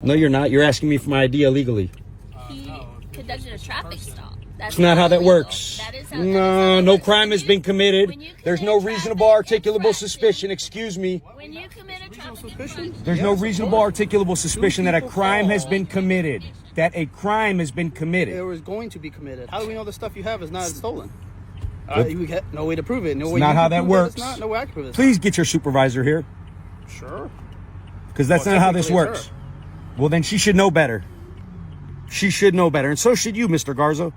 No, you're not. You're asking me for my ID illegally. He conducted a traffic stop. That's not how that works. That is No crime has been committed. There's no reasonable articulable suspicion. Excuse me. When you commit a traffic infraction, There's no reasonable articulable suspicion that a crime has been committed. That a crime has been committed. It was going to be committed. How do we know the stuff you have is not stolen? We got no way to prove it. No way. Not how that works. It's not. No way I can prove it. Please get your supervisor here. Sure. Because that's not how this works. Well, then she should know better. She should know better. And so should you, Mr. Garza.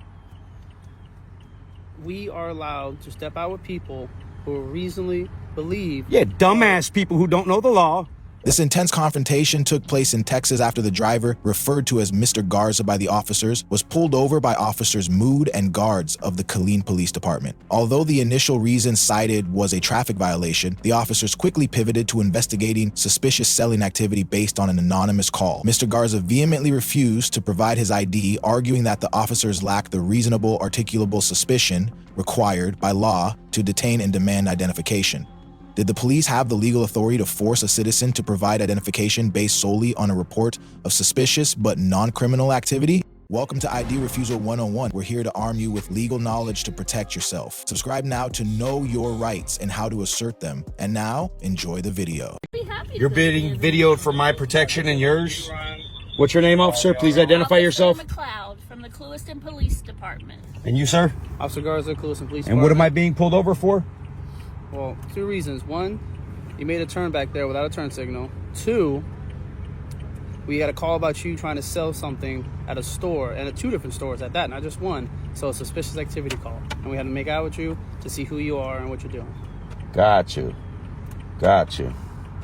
We are allowed to step out with people who reasonably believe. Yeah, dumbass people who don't know the law. This intense confrontation took place in Texas after the driver, referred to as Mr. Garza by the officers, was pulled over by Officers Moud and Guards of the Killeen Police Department. Although the initial reason cited was a traffic violation, the officers quickly pivoted to investigating suspicious selling activity based on an anonymous call. Mr. Garza vehemently refused to provide his ID, arguing that the officers lacked the reasonable articulable suspicion required by law to detain and demand identification. Did the police have the legal authority to force a citizen to provide identification based solely on a report of suspicious but non-criminal activity? Welcome to ID Refusal 101. We're here to arm you with legal knowledge to protect yourself. Subscribe now to know your rights and how to assert them. And now, enjoy the video. You're being videoed for my protection and yours. What's your name, officer? Please identify yourself. McLeod from the Clewiston Police Department. And you, sir? Officer Garza, Clewiston Police Department. And what am I being pulled over for? Well, two reasons. One, you made a turn back there without a turn signal. Two, we had a call about you trying to sell something at a store, and at two different stores at that, not just one. So a suspicious activity call. And we had to make out with you to see who you are and what you're doing. Got you. Got you.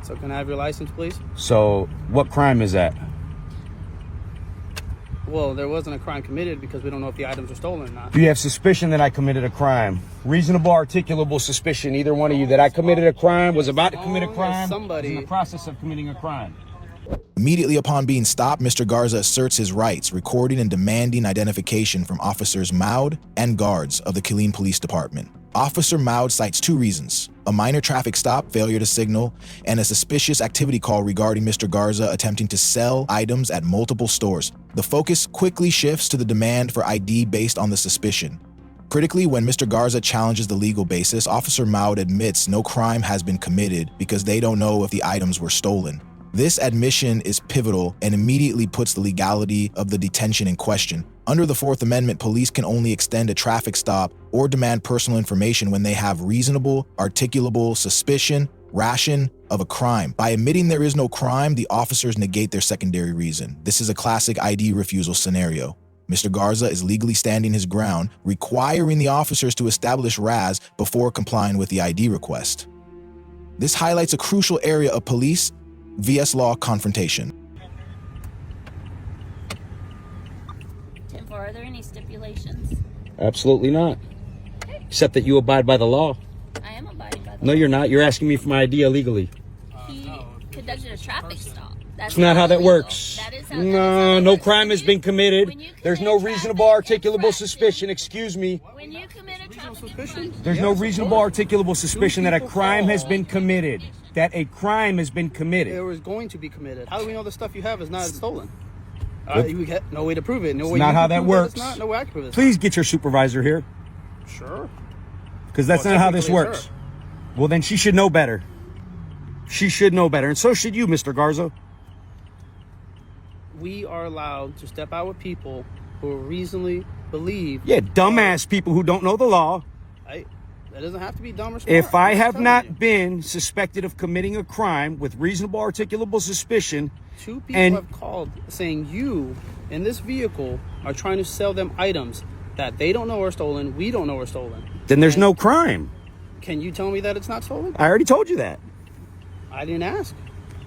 So can I have your license, please? So what crime is that? Well, there wasn't a crime committed because we don't know if the items are stolen or not. Do you have suspicion that I committed a crime? Reasonable articulable suspicion, either one of you, that I committed a crime, was about to commit a crime, was in the process of committing a crime. Immediately upon being stopped, Mr. Garza asserts his rights, recording and demanding identification from Officers Moud and Guards of the Killeen Police Department. Officer Moud cites two reasons: a minor traffic stop, failure to signal, and a suspicious activity call regarding Mr. Garza attempting to sell items at multiple stores. The focus quickly shifts to the demand for ID based on the suspicion. Critically, when Mr. Garza challenges the legal basis, Officer Moud admits no crime has been committed because they don't know if the items were stolen. This admission is pivotal and immediately puts the legality of the detention in question. Under the Fourth Amendment, police can only extend a traffic stop or demand personal information when they have reasonable, articulable suspicion, ration of a crime. By admitting there is no crime, the officers negate their secondary reason. This is a classic ID refusal scenario. Mr. Garza is legally standing his ground, requiring the officers to establish RAS before complying with the ID request. This highlights a crucial area of police vs. law confrontation. 10-4, are there any stipulations? Absolutely not. Except that you abide by the law. I am abiding by the No, law. you're not. You're asking me for my ID illegally. He conducted a traffic stop. That's It's not how that illegal. works. That is No crime has been committed. When you There's commit no a reasonable traffic articulable infraction- suspicion. Excuse me. When you commit a traffic suspicion? infraction, There's no Yes, of reasonable course. articulable suspicion that a crime has been committed. That a crime has been It committed. was going to be committed. How do we know the stuff you have is not stolen? What? We got no way to prove it. No way. not you how can that prove works. It's not. No way I can prove it. Please get your supervisor here. Sure. Because that's Well, not how this technically, works. sir. Well, then she should know better. She should know better. And so should you, Mr. Garza. We are allowed to step out with people who reasonably believe. Yeah, dumbass people who don't know the law. That doesn't have to be dumb or smart. If I I'm just have telling not you. been suspected of committing a crime with reasonable articulable suspicion, Two people and have called saying you in this vehicle are trying to sell them items that they don't know are stolen, we don't know are stolen. then there's And no crime. Can you tell me that it's not stolen? I already told you that. I didn't ask.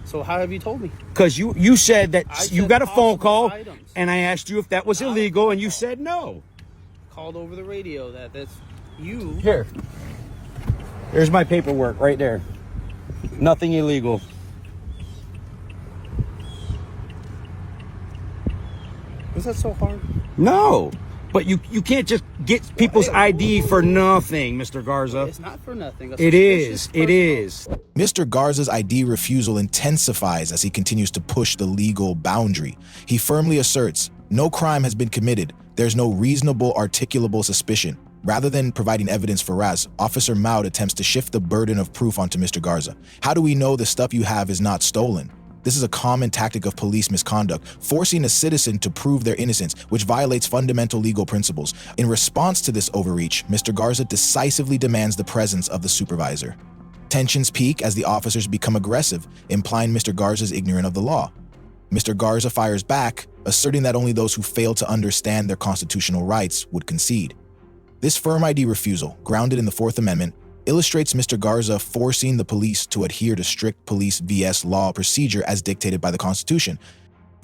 So how have you told me? Because you said that I you said got a phone possible call, items. and I asked you if that was Not a illegal, phone and you call. said no. Called over the radio that's you. Here. There's my paperwork right there. Nothing illegal. Was that so hard? No. But you can't just get people's ID for nothing, Mr. Garza. It's not for nothing. It is. It is. Mr. Garza's ID refusal intensifies as he continues to push the legal boundary. He firmly asserts, no crime has been committed. There's no reasonable articulable suspicion. Rather than providing evidence for RAS, Officer Moud attempts to shift the burden of proof onto Mr. Garza. How do we know the stuff you have is not stolen? This is a common tactic of police misconduct, forcing a citizen to prove their innocence, which violates fundamental legal principles. In response to this overreach, Mr. Garza decisively demands the presence of the supervisor. Tensions peak as the officers become aggressive, implying Mr. Garza is ignorant of the law. Mr. Garza fires back, asserting that only those who fail to understand their constitutional rights would concede. This firm ID refusal, grounded in the Fourth Amendment, illustrates Mr. Garza forcing the police to adhere to strict police vs. law procedure as dictated by the Constitution.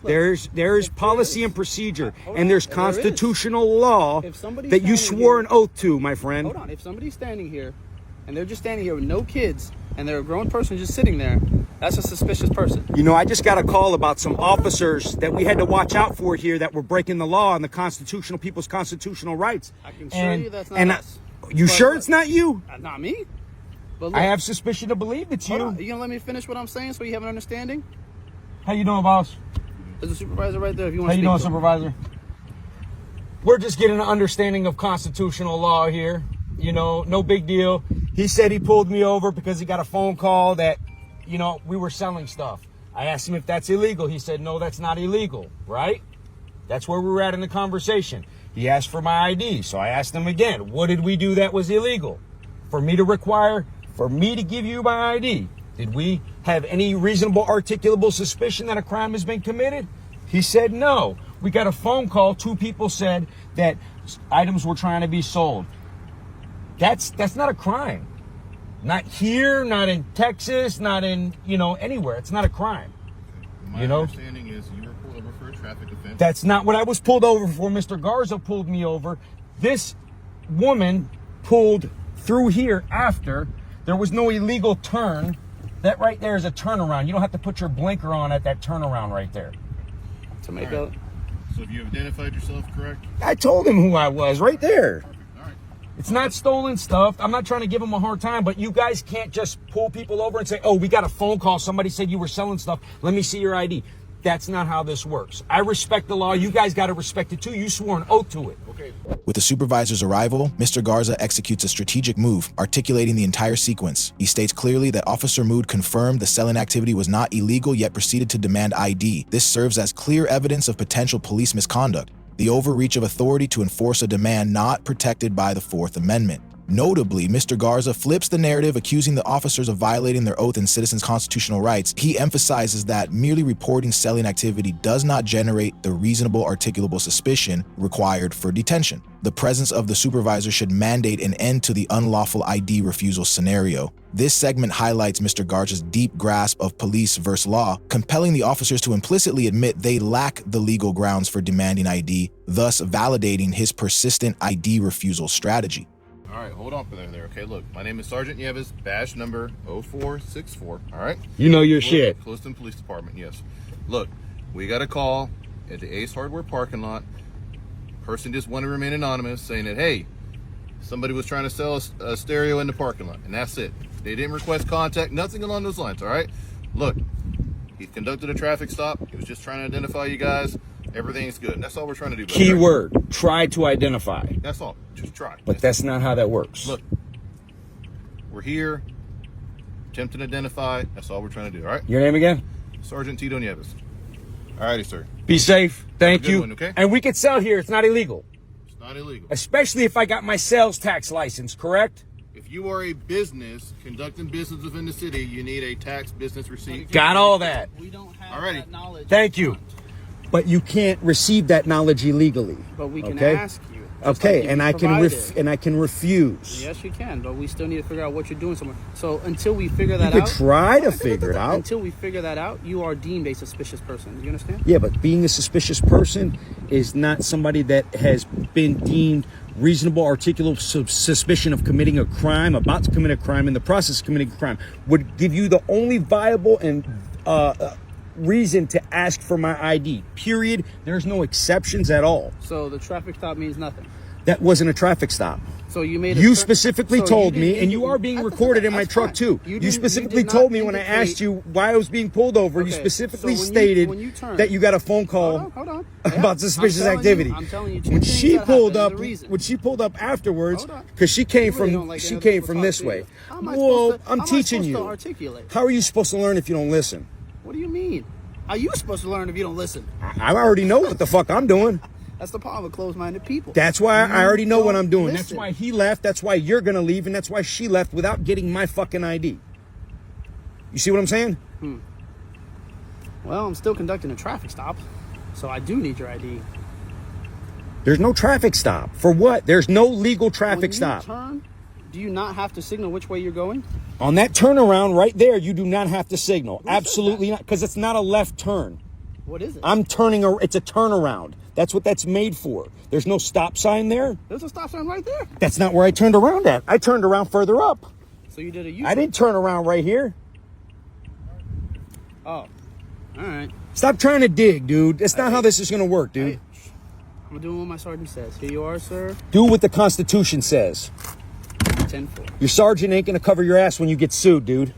There's policy and procedure, and there's constitutional law that you swore an oath to, my friend. Hold on. If somebody's standing here, and they're just standing here with no kids, and they're a grown person just sitting there, that's a suspicious person. You know, I just got a call about some officers that we had to watch out for here that were breaking the law and the people's constitutional rights. I can assure you that's not us. You sure it's not you? Not me. But look, I have suspicion to believe it's you. Hold on. You gonna let me finish what I'm saying so you have an understanding? How you doing, boss? There's a supervisor right there if you want How to you speak doing, to him. Supervisor? We're just getting an understanding of constitutional law here. You know, no big deal. He said he pulled me over because he got a phone call that, you know, we were selling stuff. I asked him if that's illegal. He said, no, that's not illegal, right? That's where we were at in the conversation. He asked for my ID, so I asked him again, what did we do that was illegal? For me to give you my ID, did we have any reasonable articulable suspicion that a crime has been committed? He said no. We got a phone call. 2 people said that items were trying to be sold. That's not a crime. Not here, not in Texas, not in, anywhere. It's not a crime. My understanding is you were pulled over for a traffic offense. That's not what I was pulled over for. Mr. Garza pulled me over. This woman pulled through here after. There was no illegal turn. That right there is a turnaround. You don't have to put your blinker on at that turnaround right there. Tomato. Right. So have you identified yourself correct? I told him who I was right there. Perfect. All right. It's not stolen stuff. I'm not trying to give him a hard time, but you guys can't just pull people over and say, oh, we got a phone call. Somebody said you were selling stuff. Let me see your ID. That's not how this works. I respect the law. You guys got to respect it too. You swore an oath to it. Okay. With the supervisor's arrival, Mr. Garza executes a strategic move, articulating the entire sequence. He states clearly that Officer Moud confirmed the selling activity was not illegal, yet proceeded to demand ID. This serves as clear evidence of potential police misconduct, the overreach of authority to enforce a demand not protected by the Fourth Amendment. Notably, Mr. Garza flips the narrative, accusing the officers of violating their oath and citizens' constitutional rights. He emphasizes that merely reporting selling activity does not generate the reasonable articulable suspicion required for detention. The presence of the supervisor should mandate an end to the unlawful ID refusal scenario. This segment highlights Mr. Garza's deep grasp of police versus law, compelling the officers to implicitly admit they lack the legal grounds for demanding ID, thus validating his persistent ID refusal strategy. All right, hold on for there. Okay, look, my name is Sergeant Yeasbash, badge number 0464. All right. You know your shit. Closton Police Department. Yes. Look, we got a call at the Ace Hardware parking lot. Person just wanted to remain anonymous, saying that hey, somebody was trying to sell a stereo in the parking lot, and that's it. They didn't request contact, nothing along those lines. All right. Look, he conducted a traffic stop. He was just trying to identify you guys. Everything's good. And that's all we're trying to do. Key word, try to identify. That's all. Just try. But that's not how that works. Look, we're here, attempting to identify. That's all we're trying to do, all right? Your name again? Sergeant Tito Nieves. All righty, sir. Be safe. Thank you. One, okay? And we can sell here. It's not illegal. It's not illegal. Especially if I got my sales tax license, correct? If you are a business conducting business within the city, you need a tax business receipt. Got all that. We don't have Alrighty. that knowledge. Thank you. But you can't receive that knowledge illegally. But we can okay? ask you. just Okay, like and you I can provided. and I can refuse. Yes, you can, but we still need to figure out what you're doing somewhere. So until we figure that You out, could try to figure it out. Until we figure that out, you are deemed a suspicious person. Do you understand? Yeah, but being a suspicious person is not somebody that has been deemed reasonable articulable suspicion of committing a crime, about to commit a crime, in the process of committing a crime, would give you the only viable and reason to ask for my ID, period. There's no exceptions at all. So the traffic stop means nothing. That wasn't a traffic stop. So you made. You specifically told me, and you are being that's recorded in my that's truck fine. too. You You didn't- specifically did not told me when I indicate- asked you why I was being pulled over. You Okay, specifically so when stated you turn- that you got a phone call Hold on. about suspicious activity. I'm telling you two when things she that pulled happened. up, There's a reason. when she pulled up afterwards, Hold on. because she came You really don't from like she hearing came people from talk this to you. way. How am I Well, supposed to- I'm how am I teaching supposed to you. articulate? How are you supposed to learn if you don't listen? What do you mean? How are you supposed to learn if you don't listen? I already know what the fuck I'm doing. That's the problem with closed-minded people. That's why I already know what I'm doing. Listen. That's why he left. That's why you're gonna leave, and that's why she left without getting my fucking ID. You see what I'm saying? Well, I'm still conducting a traffic stop, so I do need your ID. There's no traffic stop. For what? There's no legal traffic When you stop. turn, do you not have to signal which way you're going? On that turnaround right there, you do not have to signal. Who said Absolutely not, because it's not a left turn. What is it? I'm turning, it's a turnaround. That's what that's made for. There's no stop sign there. There's a stop sign right there. That's not where I turned around at. I turned around further up. So you did a U. I didn't turn around right here. Oh, all right. Stop trying to dig, dude. That's not how this is going to work, dude. Hey, I'm doing what my sergeant says. Here you are, sir. Do what the Constitution says. 10-4. Your sergeant ain't going to cover your ass when you get sued, dude.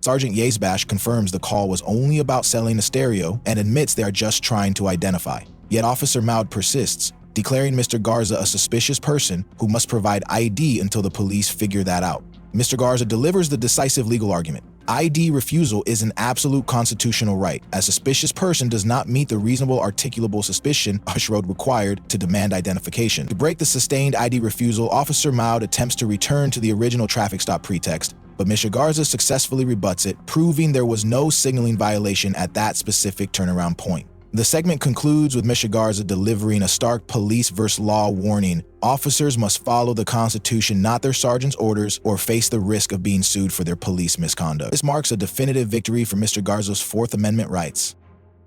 Sergeant Yeasbash confirms the call was only about selling a stereo and admits they are just trying to identify. Yet Officer Moud persists, declaring Mr. Garza a suspicious person who must provide ID until the police figure that out. Mr. Garza delivers the decisive legal argument. ID refusal is an absolute constitutional right. A suspicious person does not meet the reasonable articulable suspicion threshold required to demand identification. To break the sustained ID refusal, Officer Moud attempts to return to the original traffic stop pretext, but Mr. Garza successfully rebuts it, proving there was no signaling violation at that specific turnaround point. The segment concludes with Mr. Garza delivering a stark police versus law warning. Officers must follow the Constitution, not their sergeant's orders, or face the risk of being sued for their police misconduct. This marks a definitive victory for Mr. Garza's Fourth Amendment rights.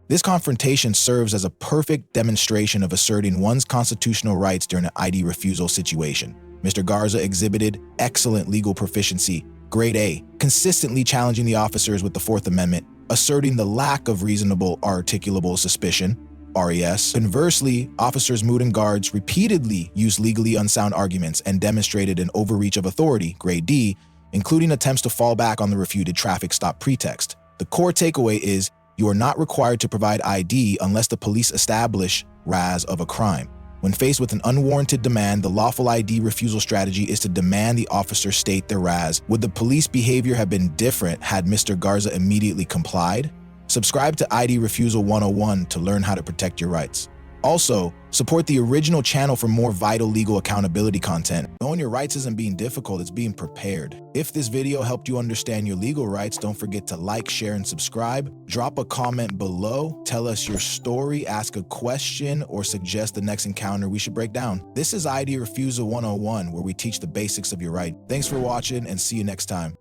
This confrontation serves as a perfect demonstration of asserting one's constitutional rights during an ID refusal situation. Mr. Garza exhibited excellent legal proficiency, grade A, consistently challenging the officers with the Fourth Amendment, asserting the lack of reasonable articulable suspicion, RAS. Conversely, Officers Moud and Guards repeatedly used legally unsound arguments and demonstrated an overreach of authority, grade D, including attempts to fall back on the refuted traffic stop pretext. The core takeaway is you are not required to provide ID unless the police establish RAS of a crime. When faced with an unwarranted demand, the lawful ID refusal strategy is to demand the officer state their RAS. Would the police behavior have been different had Mr. Garza immediately complied? Subscribe to ID Refusal 101 to learn how to protect your rights. Also, support the original channel for more vital legal accountability content. Knowing your rights isn't being difficult, it's being prepared. If this video helped you understand your legal rights, don't forget to like, share, and subscribe. Drop a comment below, tell us your story, ask a question, or suggest the next encounter we should break down. This is ID Refusal 101, where we teach the basics of your right. Thanks for watching, and see you next time.